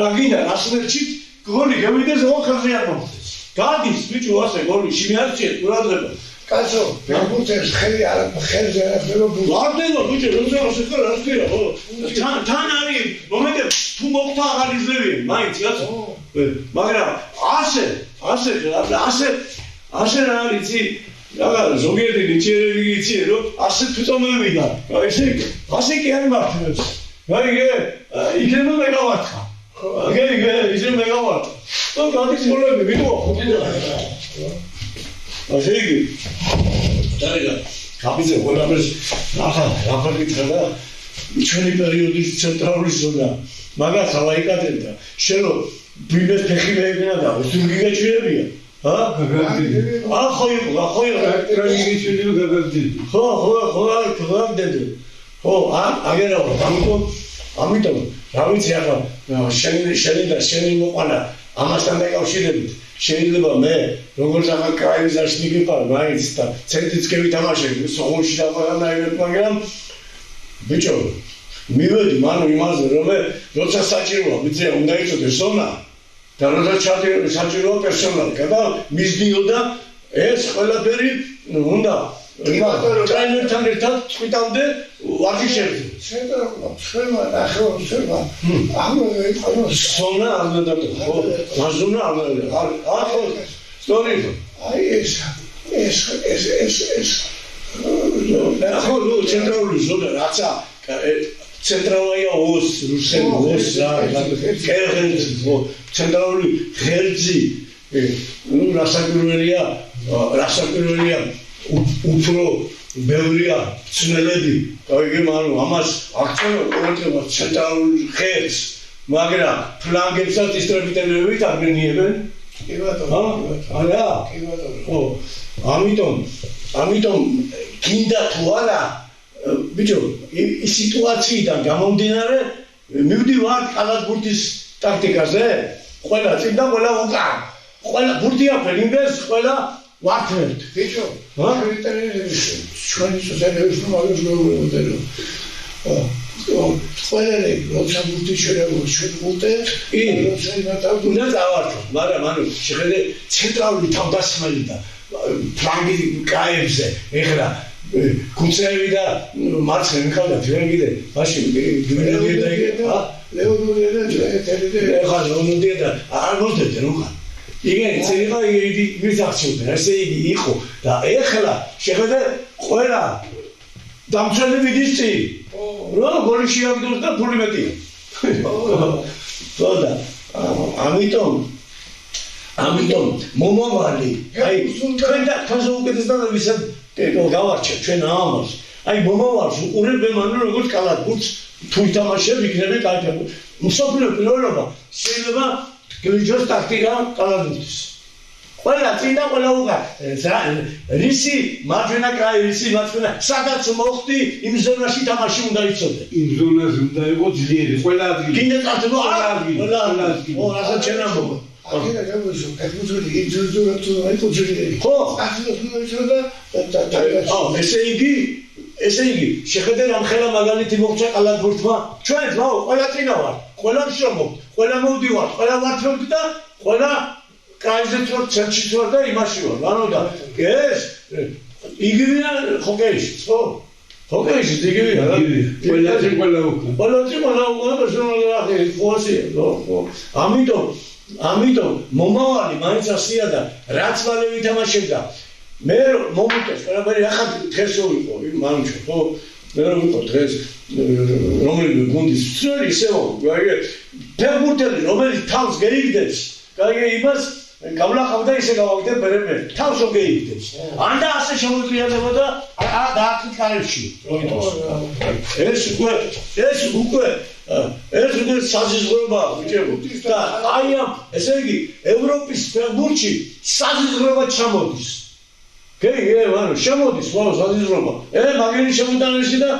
რა გინდა, ასლერჩი გოლი გემიდეს ოქროზე არ მომხდეს. გადის ბიჭო ასე გოლი შემიარჩიეთ ყურადღება. კაცო, ფეხბურთელს ხელი არ ხელზე არ ხდება ბურთი. ვარდენო ბიჭო, როზე ხარ არ ხდება, ხო? თან არის მომენტები თუ მოხდა აღარ იძლევიან, მაინც კაცო. მაგრამ ასე რა არის იცი? რა ზოგიერთი ნიჭიერები იცი, რომ ასე თვითონებია. ასე კი არ მართლებს. იქნება მეგავარცხა. ისე მეგავარცხა. და გადის მოლები, ვიდეო ხუთი და ასე იგი დარიგა კაპიცე ყველაფერს ახლა გითხრა და ჩვენი პერიოდის ცენტრალური ზონა მაგას ავაიკადებდა შენ რომ ბიბეს ფეხი მეებინა და უსურგიგაჩვენებია ხო ტრაგიგიჩვენებია გაგაგდი ხო გაგდები ხო აგერავა ამიტომ რა ვიცი ახლა შენი მოყანა ამასთან დაკავშირებით შეიძლება მე როგორც ახლა კრაიზარში მიგიყარ მაინც და ცენტრიც კი ვითამაშები სოხუმში დავყანაირებ მაგრამ ბიჭო მივედი მანუ იმაზე რომ მე როცა საჭიროა მიწია უნდა იწოდე ზონა და როცა საჭიროა პერსონალი და მისდიოდა ეს ყველაფერი უნდა ტრენერთან ერთად წვითამდე ვარჯიშებდი შევა ახლა ზონა არ უნდა ხო ზონა არ უნდა ახლა სწორი აი ეს ახლა ცენტრალური ზონა რაცა ცენტრალია ოს რუსები ოს კერღენს ცენტრალური ღერძი ნუ რასაკვირველია უფრო ბევრია ცნელები გაიგე მანუ ამას აქცევენ ყურადღებას ცენტრალურ ღერძს მაგრამ ფლანგებსაც ისტრებიტელებით აღნიებენ კი ბატონო არა კი ბატონო ხო ამიტომ გინდა თუ არა ბიჭო ის სიტუაციიდან გამომდინარე მივდივართ კალათბურთის ტაქტიკაზე ყველა წინ და ყველა უკან ყველა ბურთი აფრინდეს ყველა ვართ ბიჭო ჩვენი სოციალიზმის მაგას მოვუწევ ყველა როცა ბურთი შეიძლება ჩვენ ვუტეთ როცა იმატავ უნდა დავართო მაგრამ ანუ შეხედე ცენტრალური თავდასხმელი და ფლანგი კაებზე ეხლა კუცევი და მარცხნივ მიხავდა ჯერგიდე მაშინ გიმენადია და ლეონორია და ეხლა ლეონორია და არ მოსდეთ რა igen წერება იგი მისახშობდა ესე იგი იყო და ეხლა შეხედე ყველა დამცველები დისცი რა გოლი შეაგდოს და ფული მეტია ხოდა ამიტომ მომავალი აი თქვენ და თქვენზე უკეთესად ვისაც გავარჩევ ჩვენ ამას აი მომავალს უყურებენ მანუ როგორც კალათბურთს თუ ითამაშებ იქნება კალათბურთი მსოფლიო პირველობა შეიძლება გიჟოს ტაქტიკა კალათბურთის ყველა წინა ყველა უკან რისი მარჯვენა კრაი რისი მარცხენა სადაც მოხდი იმ ზონაში თამაში უნდა იცოდე იმ ზონაზე უნდა იყოს ძლიერი ყველა ადგილი კიდე წარწერო ყველა ადგილი ო რასაც ჩვენ ამბობ აქედან გამოსო ეკუთველი იძულება თუ აი კუჩერი ხო ახლა თუნდაც და ესე იგი შეხედე რამ ხელა მაგალითი მოხდა კალათბურთმა ჩვენ ძმაო ყველა წინა ვარ ყველა მშრომობ ყველა მოვდივარ ყველა ვართობ და ყველა კაიზეთ რომ ცერჩი ვარ და იმაში ვარ ანუ და ეს იგივეა ხოკეიში ხო ხოკეიში იგივეა ყველა ყველა უკან პერსონალური ხოსია ხო ამიტომ მომავალი მაინც ასია და რაც მალე ვითამაშებდა მე მომიტეს ყველაფერი ახლა დღეს ვიყო მანჩო ხო მე ვიყო დღეს რომელი გუნდის წერი ისეო ფეხბურთელი რომელიც თავს გეიგდებს კაი იმას გავლახავდა ისე გავაგდებ მე თავს რომ გეიგდებს ან და ასე შემოწიადებოდა დაახტით კარებში ეს უკვე საზღვრებაა ბიჭებო და აი ამ ესე იგი ევროპის ფეხბურთში საზღვრება ჩამოდის ანუ შემოდის ყველა საზღვრება მაგერი შემოდანში და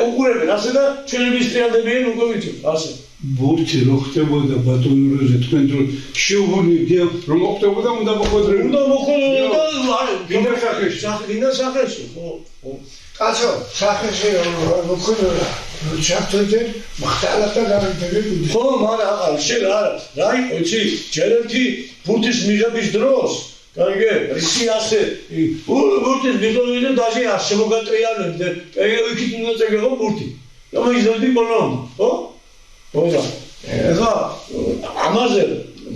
უყურებენ ასე და ჩვენების ტრიალდებიან უკვე ვიცით ასე ბურთი რო ხდებოდა ბატონუროზე თქვენ დრო შეუღურნიდია რომ მოხდებოდა უნდა მოხდრებოდა გინდა სახეში ხო კაცო სახეში მოხდრებოდა ჩართოდნენ მახტალატა გამიგები ხო მაგრამ შენ რა იცი ჯერეთი ბურთის მიღების დროს კარგი რისი ასე ბურთის მიღებიდან დაჟე არ შემოგატრიალებდე ეგ უნდა წეგეღო ბურთი და მოიზრდი ბოლომ ხო ოდა ეხლა ამაზე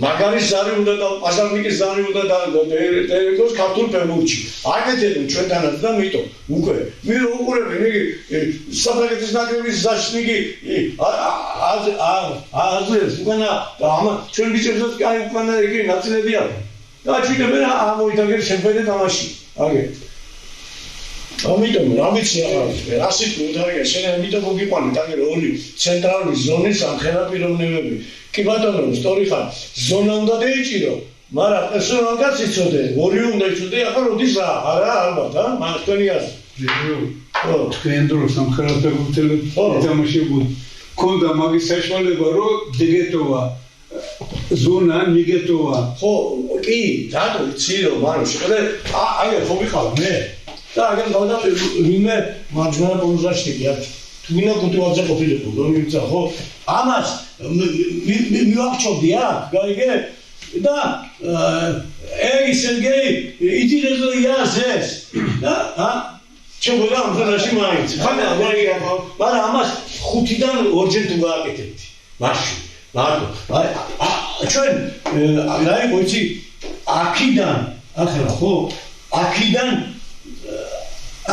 მაგარის ზარი უნდა და პაზარნიკის ზარი უნდა და დერეკოს ქართულ ფეხბურთში აკეთებენ ჩვენთანაც და მიტომ უკვე მე უყურებენ იგი საფრანგეთის ნაკრების ზაშნიგი აზრებს უკანა და ამა ჩვენ ბიჭებსაც კაი უკანა იგი ნაწილები აქვს და ჩვენებენ ამოიტაგერ შეფერე თამაში აგე ამიტომ რა ვიცი ახლა რასით მოდარია შენ ამიტომ მოგიყვანე დაგერ ორი ცენტრალური ზონის ამხელა პიროვნებები კი ბატონო სწორი ხარ ზონა უნდა დაიჭირო მაგრამ პერსონალ კაც იცოდე ორი უნდა იცოდე ახლა როდის რა არა ალბათ მაგ თქვენი აზრი ხო თქვენ დროს ამხელა ფეხბურთელი ითამაშებოდა ქონდა მაგის საშუალება რომ დეგეტოვა ზონა მიგეტოვა ხო კი რატო ცირო მაგრამ შეხედე აი ხო ვიყავ მე და აგენ გავდა ვინმე მარჯვენა პოზიციაში არის თუნა კუტუაძე ყოფილიყო რომ იცი ხო ამას მივახჩობდი აქ გაიგე და ეი სერგეი იძინებო იაზეს და ჩებოდა ამ ფერაში მაინც ხანა მაგრამ ამას 5-დან ორჯერ თუ გააკეთებდი მაშინ მარტო ჩვენ აი მოიცი აქიდან ახლა ხო აქიდან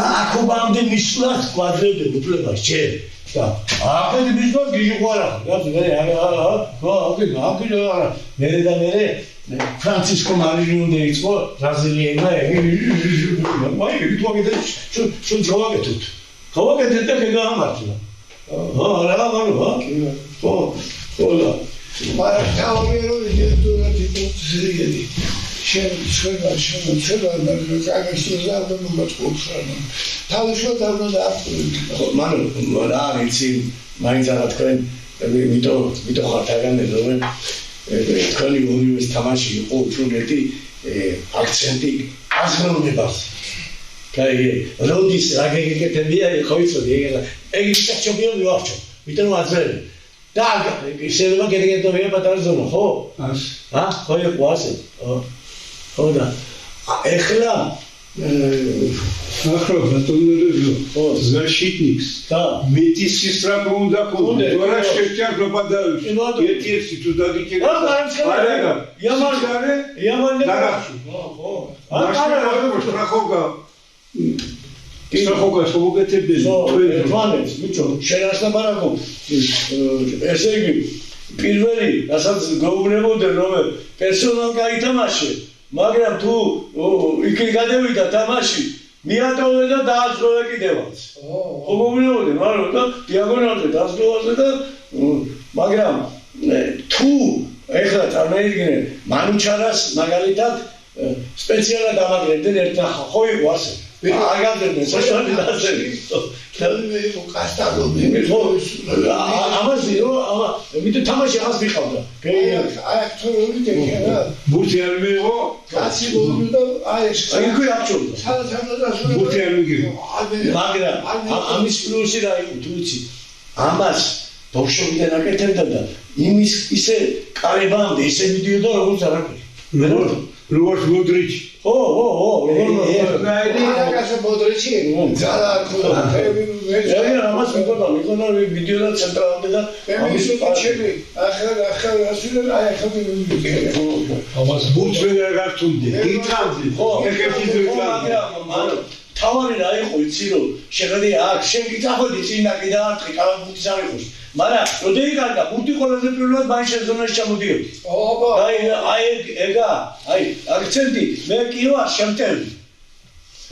აქობამდე მისვლას კვადრატები უფლება ჯერ და აქეთ მისვლა გიჟი ყარა მე და მე ფრანცისკო მარინი უნდა იყო ბრაზილიელა მაი ვიტყვაგეთ შენ ჯოვაგეთოთ ხავაგეთეთ და გეგამართლა რა მაგრამ ხო მაგრამ თავიერო იდეა ტიპოთი შენ აგასტოზავდა მომწყობსანა თავშოთ არ უნდა აფრთხილო მანუ რა ვიცი მაინც არა თქვენ ვიტო ხართაგანე რომ თქვენი ორივეს თამაში იყო უბრალოდ აქცენტი აზროვნებას კაი როდის რა გეკეთებია ხო იცოდი ეგ ისაჩობიო ვიახჩო ვიტო აზრები და შეიძლება გეკეთებია პატარა ზონა ხო ხო იყო ასე ხო და ეხლა ახლა ბატონურიო защитникс და მეტის სისტრაფო უნდა ქონდეს თორე შეჭარ პროპაგანდაში ერთ-ერთი თუ დაგიჭირე არა იამანე დაგახში ხო მაშინ სტრახოგა სტრახოგა შეგეთებდი თქვენს ბიჭო შენასნა ბარაკო ესე იგი პირველი რასაც გაუგნებოდნენ რომ პერსონალ გაითამაშე მაგრამ თუ იქ გადავიდა თამაში მიატოვე და დაასრულე კიდევაც ხო მოვიდოდი მაგრამ და დიაგონალზე დაასრულე და მაგრამ თუ ეხლა წარმოიდგინე მანუჩარას მაგალითად სპეციალად ამაგრებდნენ ერთნახა ხო იყო ასე აგაგებდნენ საშუალებით ასე თელმე იყო კასტადობი ამაზე რომ მით თამაში აღას მიყავდა აი თორემ დეკერა ბურთი არ მიიღო კაცი მოვიდა აი ეს იგი აღჭურდა სანაცვლოდ ბურთი არ მიიღო მაგრამ ამის პლუსი რა იყო თუ იცი ამას ბავშვობიდან აკეთებდა და იმის ისე კარებამდე ისე მიდიოდა როგორც არაფერი როგორც მოდრიჩი ო აგასა მოდრიჩი ძალა ქონდა ამას მიყონა ვიდეო და ცენტრალამდე და ამის პაჩები ახლა ასულე აი ახლა ამას ბურთი ვერ გართუნდი გითანდი ეხეთი ზურგა თავარი რა იყო იცი რომ შეხედე აქ შენ გიწახვედი წინაკი და არტყი კალათბურთის არ იყოს მაგრამ როდი გარდა ბურთი ყველაზე პირველად მაინც ზონაში ჩამოდიოდი აი ეგა აი აქცენტი მე კი ვარ შემტევი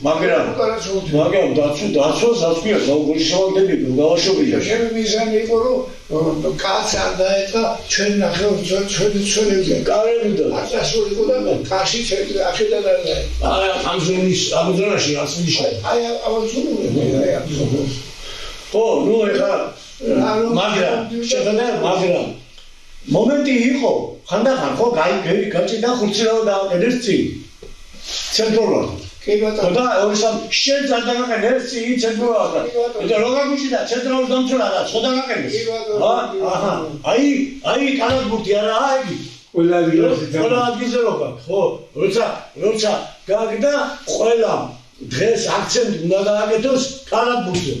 მაგრამ დაცვას ასკვია გოგოლის შევაგდები გავაშობია შენ მიზანი იყო რომ კაც არ დაეწყა ჩვენ ნახევარ ჩვენებზე კარები და აწასულიყო და კაში აქედან არ დაეწყა ამ ზონაში ასვლიში აი ამაზონური ხო ნუ ეხლა მაგრამ შეხედე მაგრამ მომენტი იყო ხანდახან ხო გაჭირდა ხურცილაო დააყენეს წინ ცენტრალურად კი ბატონო და ორსამ შენ დაგაყენეს წინ ცენტრალურად და როგაგუში და ცენტრალურ დამცველა და ხო დაგაყენეს კი ბატონო აჰა აი კალათბურთი არაა იგი ყველა ადგილზე როგა ხო როცა გაგდა ყველა დღეს აქცენტი უნდა გააკეთოს კალათბურთზე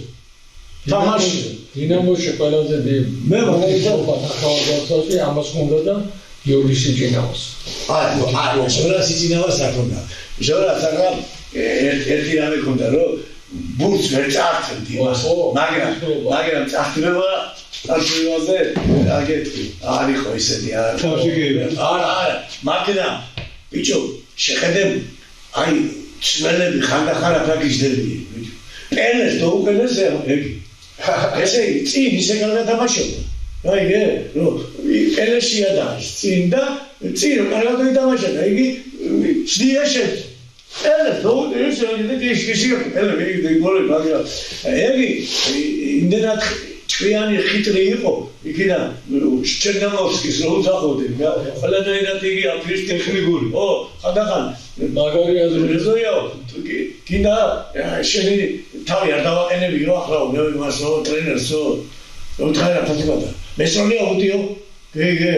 თამაში დინამოში ყველაზე მე მოგეცობა ახალგაზრდაში ამას ხონდა და გიორგი სიჭინავს აი ჟორა სიჭინავს აქონდა ჟორა საკა ერთი რამე ქონდა რომ ბურთს ვერ წარწევდი მაგრამ წარწევა წარწევაზე აგეთი არ იყო ისეთი არა მაგრამ ბიჭო შეხედე აი ცნელები ხანდახან აფაგიჟდებიან ბიჭო პენეს დაუყენეს ეგი ესე იგი წინ ისე კარგად თამაშობდა რაიგე რომ პენესია და წინ და წინ კარგად ითამაშა იგი სდია შეთ პენეს დაუყენეს ეგი ისე პენე გოლი მაგრამ ეგი იმდენად ჭკვიანი ხიტრი იყო იქიდან ჩერნამოვსკის რო უძახოდი ყველანაირად იგი აფრის ტექნიკური ო ხანდახან მაგარი აზრია კიდა შენი თავი არ დავაყენებიო ახლა მე იმასო ტრენერსო რომ თხარა ფათიბადა მესროლია უდიო გეგე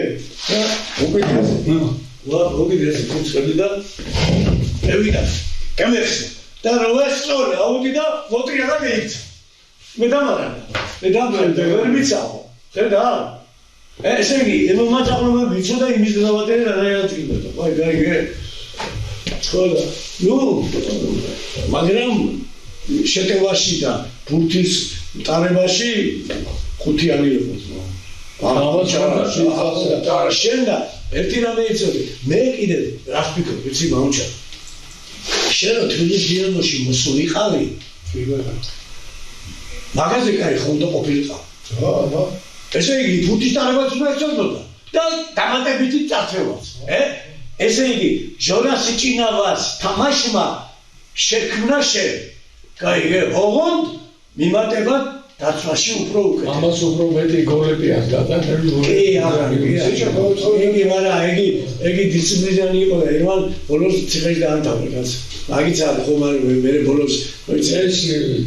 უკიდეს კუცები და ევიდა კამერში და როესწორე აუდი და მოტრია და მეიქცა მე დამარადა ვერ მიცავ ხედა ესე იგი მომაწავლობები იცოდა იმის დავატენე რა წინდა აი გეგე ხოლო ნუ მაგრამ შეტევაში და ბურთის ტარებაში ხუთიანი იყო შენ და ერთი რამე იცოდი მე კიდე რას ვფიქრობ ვიცი მაუჩა შენ რო თბილისის დინამოში მოსულიყავი მაგაზე კაი ხონდა ყოფილიყავ ესე იგი ბურთის ტარებაც უნდა ეცოდოდა და დამატებითი წარწევაც ესე იგი ჟორა სიჭინავას თამაშმა შექმნა შენ გაიგე ოღონდ მიმატებად დაცვაში უფრო უკეთ ამას უფრო მეტი გოლები აქვს გადაყენებული იგი მაგრამ იგი დისციპლინიანი იყო და ერთმან ბოლოს ციხეში დაამთავრა კაც მაგიც არის ხომ არის მე ბოლოს ეს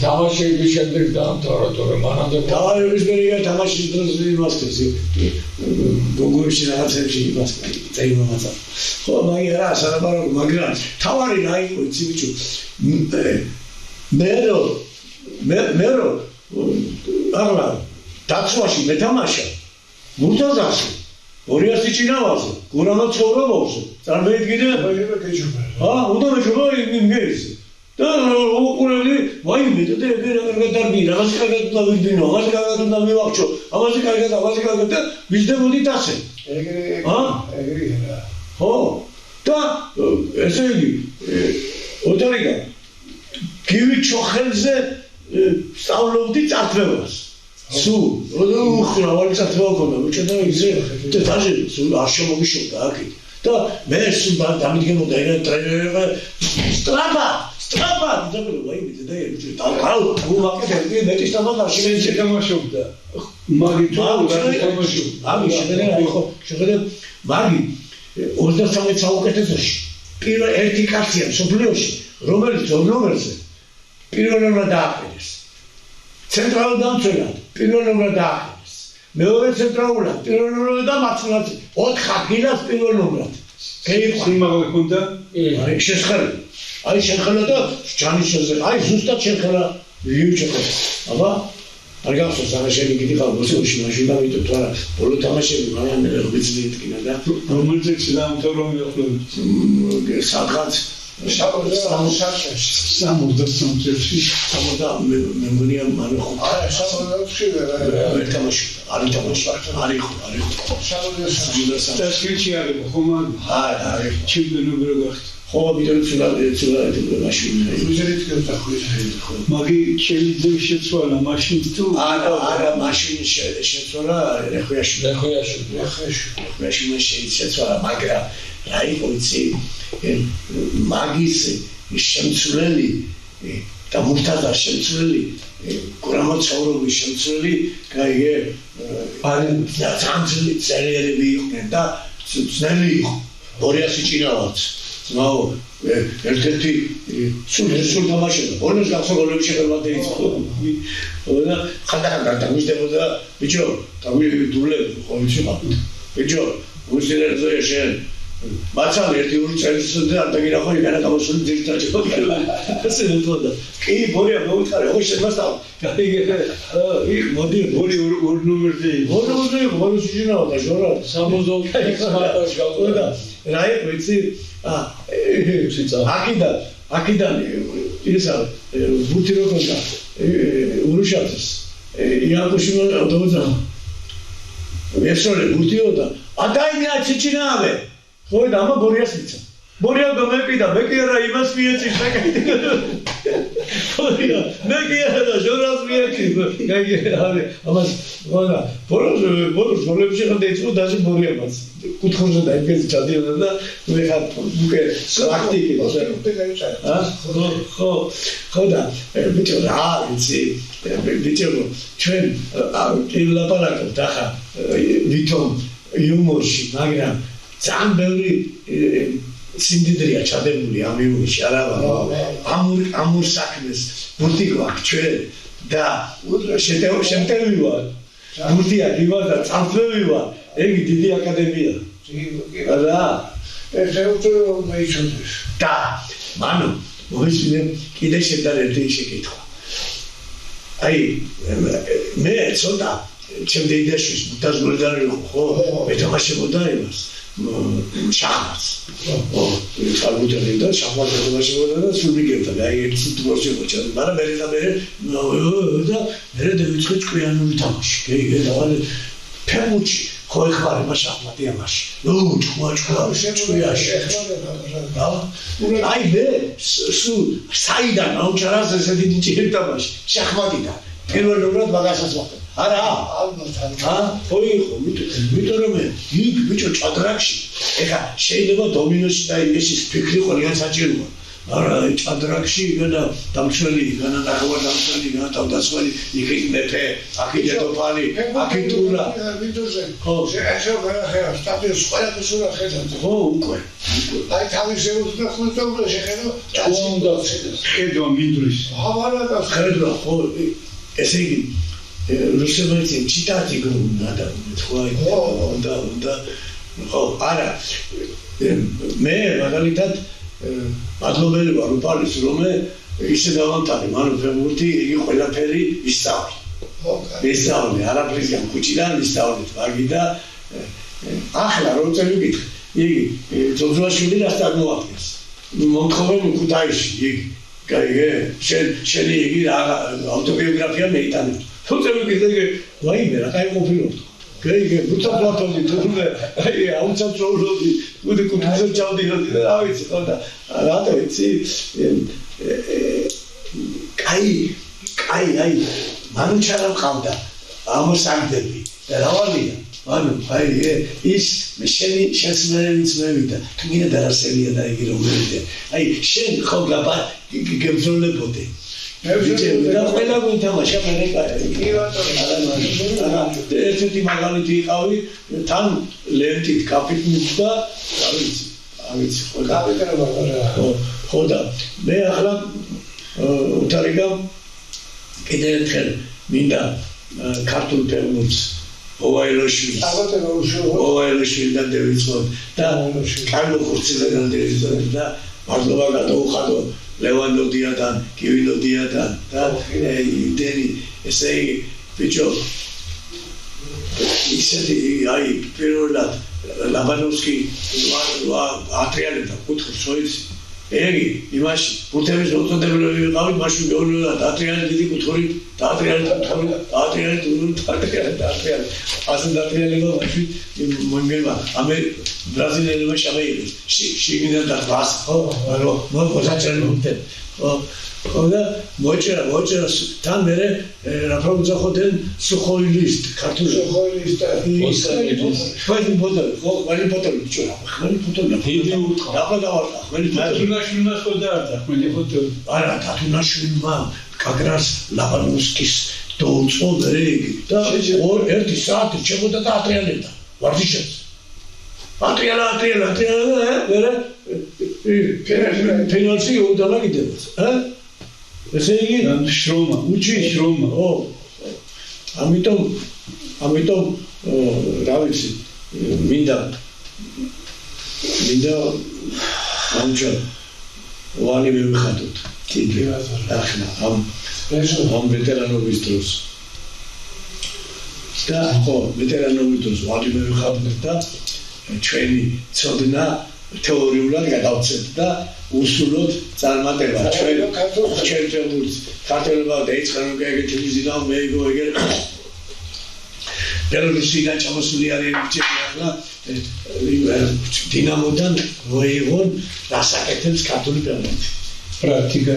თამაშების შემდეგ დაამთავრა თორე მანამდე თამაშების მერე თამაშის დროს იმასწრეს გოგოებში რაღაცებში იმას წაიმამაცა ხო მაგრამ სანაბარო მაგრამ თავარი რა იყო იცი ბიჭო მერო აღლა დაცვაში მეთამაშა მურთაზაში 200 ჭინავაზე გურამო ცხოვრობაზე წარმოიდგინე უნდა მეჯობა იმის და უყურებდი ვაიმე და ეგ რა დარბი რაღაც კარგად უნდა ვიდინო რაღაც კარგად უნდა მივახჩო ამაზე კარგად და ვიждებოდი ასე ეგრე ხო და ესე იგი ოდარიგა გივი ჩოხელზე სწავლობდი წარწევას სულ უხრა ვარ წარწევა ქონდა უჩვენე ისე და დაჟე სულ არ შემოგიშობდა აქ და მე სულ დამიდგებოდა ეგ ტრენერება სტრაფა დაბლო ვაიმე და ეგ დავყავ ვაკეთე მეტი სტამბა შეიძლება თამაშობდა მაგი თუ თამაშობდა ამი შეხედე მაგი 23 საუკეთესოში პირველ ერთი კაცია მსოფლიოში რომელიც ნომერზე პირველ ნომრად დააყენეს ცენტრალურ დამცველად პირველ ნომრად დააყენეს მეორე ცენტრალურად პირველ ნომრად და მაცნაც 4 ადგილას პირველ ნომრად სიმაღლე ჰქონდა აი შეხელა და ჯანიშოზე აი ზუსტად შეხელა ვიუჩეკო აბა არ გახსოვს რა შენი გიდი ხარ მოსულში მაშინ დავიტო თუ არა ბოლო თამაშები მაგრამ მე ვიცით კიდე და რომელზეც დამთავრდა მეყოლები სადღაც 60 წელს მე მგონია მანო ხო არა 60-ში ვერ თამაში არ იყო და სკილჩი არის ხომ არის ჩემპიონები რო გახდა ხო ვიდეო ცუდა მაშინ უზერით გახდა მაგი ჩელიძე შეცვალა მაშინ თუ არა მაშინ შეცვალა რეხუაში შეცვალა მაგრამ რა იყო იცი მაგის შემცვლელი და მურთაზა შემცვლელი გრამოცაურობის შემცვლელი გაიგე ძალიან ძლიერები იყვნენ და ძნელი იყო ბორიასი ჭინავაც ძმაო ერთ-ერთი სულ თამაშობდა ბოლოს გახსოვებული შეხედვა დაიწყო და ხანდახან დამიჯდებოდა ბიჭო დავიდულები ხო ვიცი ბიჭო უსილერზე შენ მაცალ ერთი ორი წელს და არ დაგირახო იქანა გამოსული ძირითადად ასე მეტყოდა კი ბორია მოუთხარი ხო შემასწავ გაიგე იქ მოდი ორი ნომერზე ბოლოს შეჟინაო და ჟორა 60 და რა იყო იცი აქიდან ისა ბუთი როგორია ურუშაძის იაკუში მოდოდა ესოლე ბუთიო და ადაინია ჩიჩინავე ხო და ამა ბორიას მიცა ბორია გამეკიდა მე კი არა იმას მიეცი ბორია მე კი არა და ჟორას მიეცი გაიგე ამას ხოდა ბოლოს გოლებში ხან დაიწყო დაჟე ბორიამაც კუთხეზე დაიგეს ჩადიოდა და მე ხარ უკვე პრაქტიკი ხო და ბიჭო რა ვიცი ბიჭო ჩვენ ლაპარაკობთ ახლა ვითომ იუმორში მაგრამ ძალიან ბევრი სიმდიდრეა ჩადებული ამ იუმორში არა ამურ საქმეს ბურთი გვაქვს ჩვენ და შემტევი ვარ ბურთია გივა და წამწვევი ვარ ეგ დიდი აკადემია რა ესეუწევ მეიჩოდეს და მანო მოვისმინე კიდე შედარებდი შეკითხვა აი მე ცოტა ჩემდეიდაშვის მუტაზგულდარი ხო მე თამაშებოდა იმას შახმატს ხალხური და შახმატს თამაშებოდა და სულიგებდა აი ერთი დროში მოჭა მაგრამ მე და მე დავიწყე ჭკვიანური თამაში გეიგე და ფერმუჩი ხო ეხმარება შახმატი ამაში ჭკვია ჭკვიაში აი მე სულ საიდან აუჩარას ესეთი ჭირი თამაში შახმატიდან პირველ ნომრად მაგასაც ვახდე არა ხო იყო იმიტომ რომ იქ ბიჭო ჭადრაკში ეხა შეიძლება დომინოში და იმეშის ფიქრი ყველგან საჭიროა მაგრამ ჭადრაკში განა დამცველი განა ნახევარ დამცველი განა თავდასხმელი იქ მეფე აქ დედოფალი აქ ტურა ვიდოზე ხო ესე განახერა სტატიოს ყველაფერს უნდა ხედავთ ხო უკვე აი თავის შეუძლებლობას უნდა შეხედო უნდა ხედო მინდრის აბარა ხედო ხო ესე იგი რუსებელში ჩიტატი გუნდა და თქვა და ხო არა მე მაგალითად მადლობელი ვარ უპალის რომ ისე დავამტარი მანუ ფეხბურთი იგი ყველაფერი ისწავლე არაფრისგან ქუჩიდან ისწავლე ვაგი და ახლა რომ წევიკითხე იგი ძოძვაშვილი რას წარმოადგენს მომთხოვენ ქუთაისში იგი გაიგე შენი იგი ავტობიოგრაფია მეიტანებს თუმცა ვიგე ვაიმე რა კაი ყოფილობ გაიგე ბუთაპლატონი თურმე აი აუცამწოვრობდი უდი კუთუზე ჩავდიოდი და ავიცი ხო და რატო იცი კაი აი მანუჩარა მყავდა ამოსაგდები და რავალია ანუ აი ის შენს მერევიც მევიდა თუ მინდა დარასებია და იგი რომ მევიდა აი შენ ხო გებრძოლებოდე და ყველა გვითამაშა მე ერთი მაგალითი იყავი თან ლენტით კაპიტნით და ავიცი ხო და მე ახლა უთარიგა კიდევ ერთხელ მინდა ქართულ ფერმერს ოაილოშვილიდან დავიწყოთ და კარლო ხურცელიდან დავიწყოთ და მადლობა გადაუხადო ლევანდოდიადან, კივილოდიადან და იმდენი ესე იგი ბიჭო ისეთი აი პირველად ლაბანოვსკი ატრიალებდა კუთხის სოიცი ეგი იმაში ბურთების მოწოდებელები ვიყავით მაშინ გეუბნებოდა ატრიალი დიდი კუთხური ატრიალი ასე დატრიალება მაშინ მომგება ამე ბრაზილიელებმა შემეიღეს შიგნიდან და ბას ხო ანუ მოგვაჭრელი მომდე ხო და მოჭრა თან მე რა პროგნოზახოდენ სუხოილისტ ქართული სუხოილისტ ხმელი ფოტოი ხო ხმელი ფოტოი ბიჭო ხმელი ფოტოი დაბადავარდა ხმელი თათუნაშვილმა ხო დაარდა ხმელი ფოტოი არა თათუნაშვილმა კაგრას ლაბანოვსკის დაუწყო მე და ერთი საათი ჩემოდა და ატრიალებდა ვარჯიშებს ატრიალა ფინანსი უდალაგიდებს ესე იგი შრომა უჩი შრომა ამიტომ რა ვიცი მინდა ამჯერ ვალი მივიხადოთ კიდე ახლა ამ ვეტერანობის დროს და ხო ვეტერანობის დროს ვალი მივიხადოთ და ჩვენი ცოდნა თეორიულად გადავცეთ და უსულოდ წარმატება ჩვენ ქართველებმა დაიწყო რომ ეგეთი ვიზიდან მეიგო ეგერ ბელორუსიდან ჩამოსული არის ახლა დინამოდან მოიღონ დასაკეთებს ქართული ფერმენტი პრაქტიკა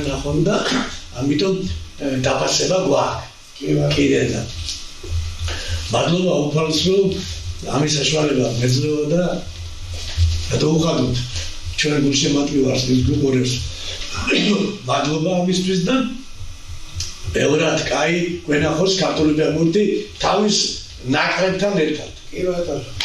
ნახონ და ამიტომ დაფასება გვაქვს კიდე და მადლობა უფალს რომ ამის საშუალება მეძლევა და გადაუხადოთ ჩვენ გულშემატკივარს ის გუყურებს მადლობა ამისთვის და ბევრად კაი გვენახოს ქართული ფერმენტი თავის ნაკრებთან ერთად კი ბატონო